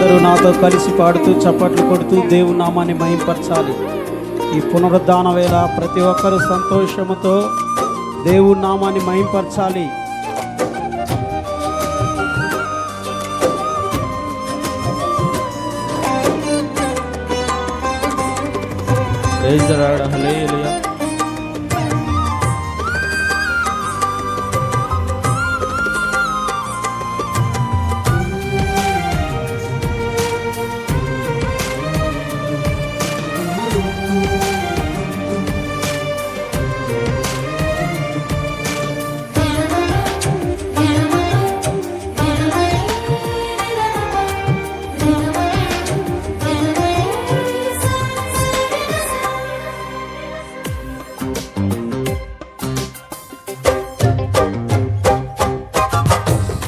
అందరూ నాతో కలిసి పాడుతూ చప్పట్లు కొడుతూ దేవుని నామాన్ని మహింపరచాలి. ఈ పునరుద్ధాన వేళ ప్రతి ఒక్కరూ సంతోషముతో దేవుని నామాన్ని మహింపరచాలి. ప్రైజ్ ది లార్డ్, హల్లెలూయా.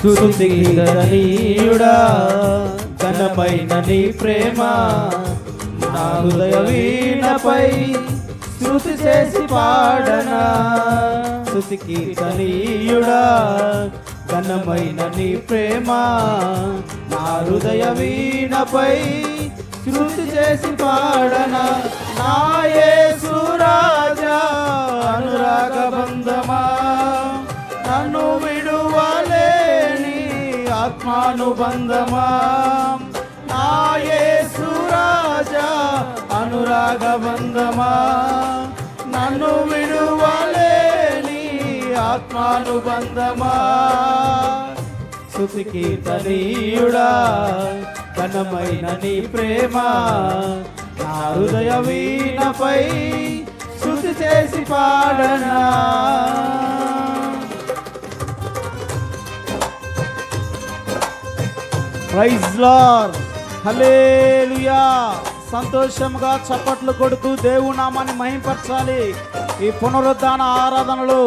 స్తుతికీర్తనీయుడా, ఘనమైన నీ ప్రేమ నా హృదయ వీణపై స్తుతి చేసి పాడనా. స్తుతికీర్తనీయుడా, ఘనమైన నీ ప్రేమ నా హృదయ వీణపై స్తుతి చేసి పాడనా. నా యేసు రాజా అనురాగ బంధమా, నన్ను విడువలేని ఆత్మానుబంధమా. నా యేసు రాజా అనురాగ బంధమా, నన్ను విడువలేని ఆత్మానుబంధమా. స్తుతికీర్తనీయుడా, ఘనమైన నీ ప్రేమ నా హృదయ వీణపై స్తుతి చేసి పాడనా. ప్రైజ్ లార్డ్, హల్లెలూయా. సంతోషంగా చప్పట్లు కొడుతూ దేవుని నామాన్ని మహింపరచాలి. ఈ పునరుద్ధాన ఆరాధనలో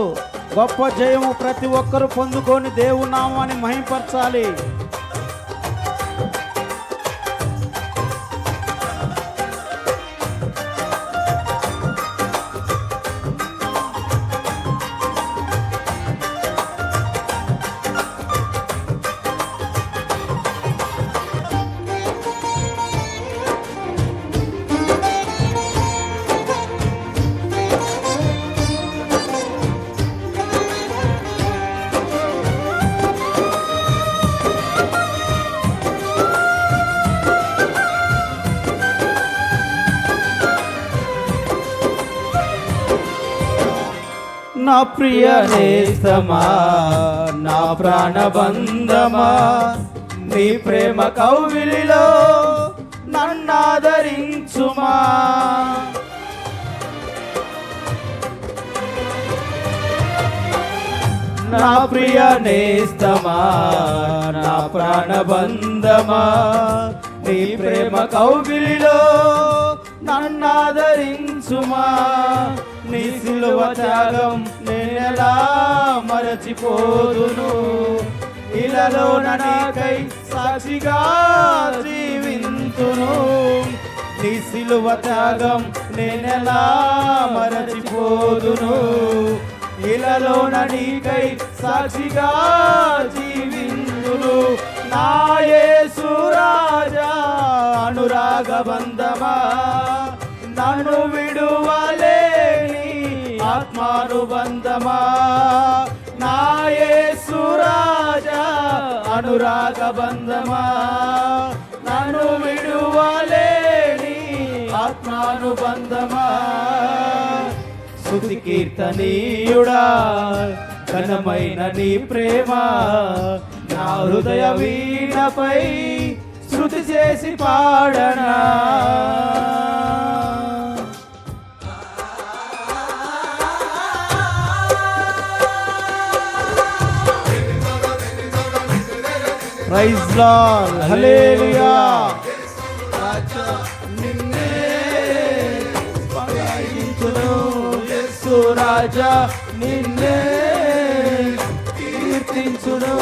గొప్ప జయము ప్రతి ఒక్కరూ పొందుకొని దేవుని నామాన్ని మహింపరచాలి. నా ప్రియ నేస్తమా, నా ప్రాణబంధమా, నీ ప్రేమ కౌగిలిలో నన్నాదరించుమా. నా ప్రియ నేస్తమా, నా ప్రాణబంధమా, నీ ప్రేమ కౌగిలిలో నన్నాదరించుమా. నీ సిలువ త్యాగం నేనెలా మరచిపోదును, ఇలాలోన నీకై సాక్షిగా జీవింతును. నీ సిలువ త్యాగం నేనెలా మరచిపోదును, ఇలాలోన నీకై సాక్షిగా జీవింతును. నా యేసు రాజా అనురాగ బంధమా, నన్ను విడువలేని ఆత్మానుబంధమా. నా యేసు రాజా అనురాగ బంధమా, నన్ను విడువలేని ఆత్మానుబంధమా. స్తుతికీర్తనీయుడా, ఘనమైన నీ ప్రేమ నా హృదయ వీణపై స్తుతి చేసి పాడనా. ప్రైజ్ లార్డ్, హల్లెలూయా. రాజా నిన్నే స్తుతించును, యేసు రాజా నిన్నే కీర్తించును,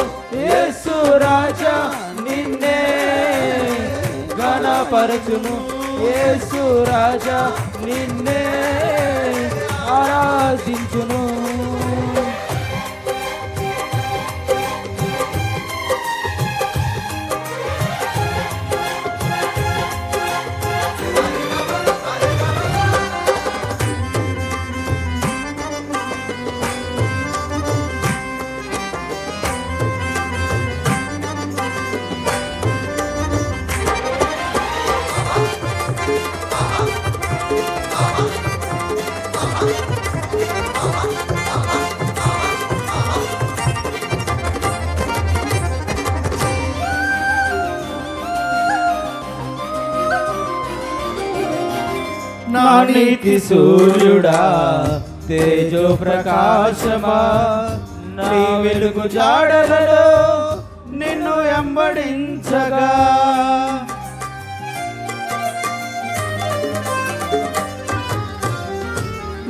యేసు రాజా నిన్నే ఘనపరచును, యేసు రాజా నిన్నే ఆరాధించును. నా నీతి సూర్యుడా తేజో ప్రకాశమా, నీ వెలుగు జాడలలో నిన్ను వెంబడించగా.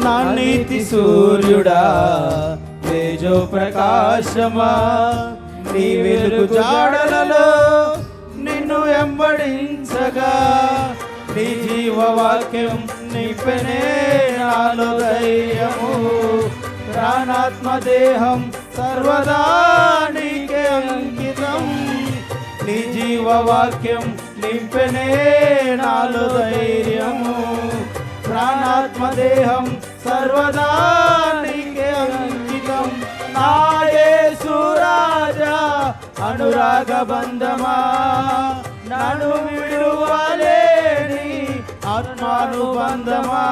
నా నీతి సూర్యుడా తేజో ప్రకాశమా, నీ వెలుగు జాడలలో నిన్ను వెంబడించగా. నీ జీవవాక్యం నింపెనే నాలో ధైర్యము, ప్రాణాత్మ దేహం సర్వదా నీకే అంకితం. నీ జీవవాక్యం నింపెనే నాలో ధైర్యము, ప్రాణాత్మ దేహం సర్వదా నీకే అంకితం. నా యేసు రాజా అనురాగ బంధమా, నన్ను విడువలేని ఆత్మానుబంధమా.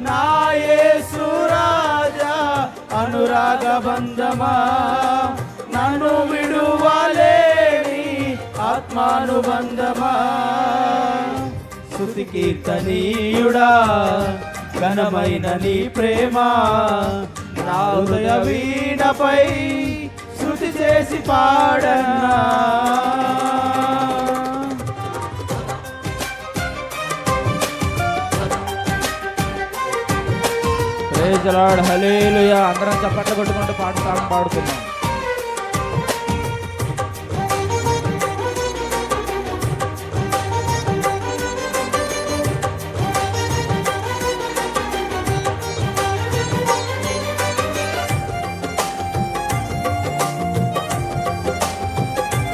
నా యేసు రాజా అనురాగ బంధమా, నన్ను విడువలేని ఆత్మానుబంధమా. స్తుతి కీర్తనీయుడా ఘనమైన నీ ప్రేమ, నా హృదయ వీణపై స్తుతి చేసి పాడనా. ప్రైజ్ ది లార్డ్, హల్లెలూయా. అందరం చప్పట్లు కొట్టుకుంటూ పాడుకుందాం.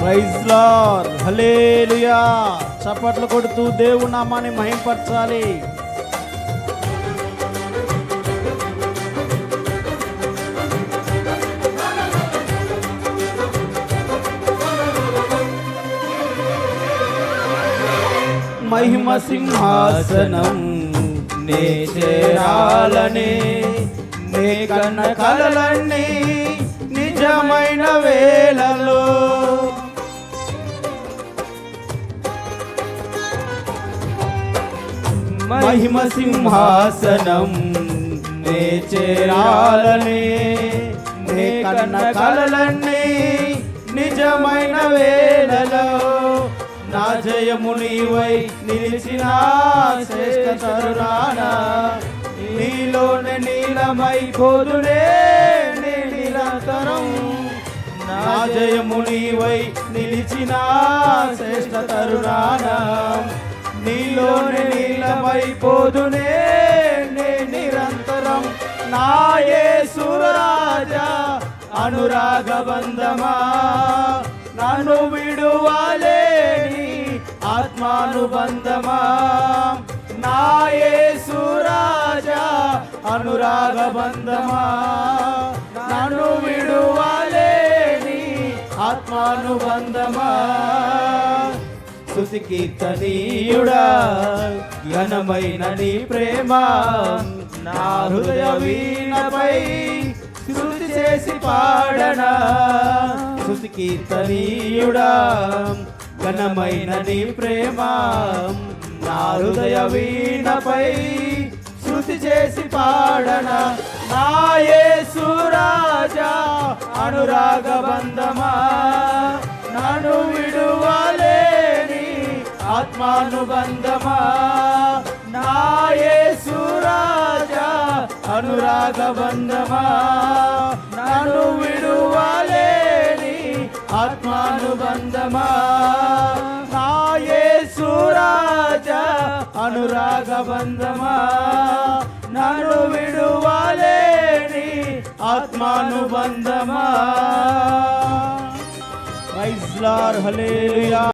ప్రైజ్ లార్డ్, హల్లెలూయా. చప్పట్లు కొడుతూ దేవుని నామాన్ని మహింపరచాలి. మహిమ సింహాసనం నే చేరాలని, నే కన్న కలలన్నీ నిజమైన వేళలో. మహిమ సింహాసనం నే చేరాలని, నే కన్న కలలన్నీ నిజమైన వేళలో. నా జయము నీవై నిలిచిన శ్రేష్ఠ తరుణాన, నీలోనే నీలమైపోదునే నే నిరంతరం. నా జయము నీవై నిలిచిన శ్రేష్ఠ తరుణాన, నీలోనే నీలమైపోదునే నే నిరంతరం. నా యేసు రాజా అనురాగ బంధమా, నన్ను విడువలేని ఆత్మానుబంధమా. నా యేసు రాజా అనురాగ బంధమా, నన్ను విడువలేని ఆత్మానుబంధమా. స్తుతి కీర్తనీయుడా ఘనమైన నీ ప్రేమ, నా హృదయ వీణపై స్తుతి చేసి పాడనా. స్తుతి కీర్తనీయుడా ఘనమైన నీ ప్రేమ, నా హృదయ వీణపై స్తుతి చేసి పాడనా. నా యేసు రాజా అనురాగ బంధమా, నన్ను విడువలేని ఆత్మానుబంధమా. నా యేసు రాజా అనురాగ బంధమా, నన్ను విడువలేని ఆత్మానుబంధమా. నా యేసు రాజా అనురాగ బంధమా, నన్ను విడువలేని ఆత్మానుబంధమా. ప్రైజ్ లార్డ్, హల్లెలూయా.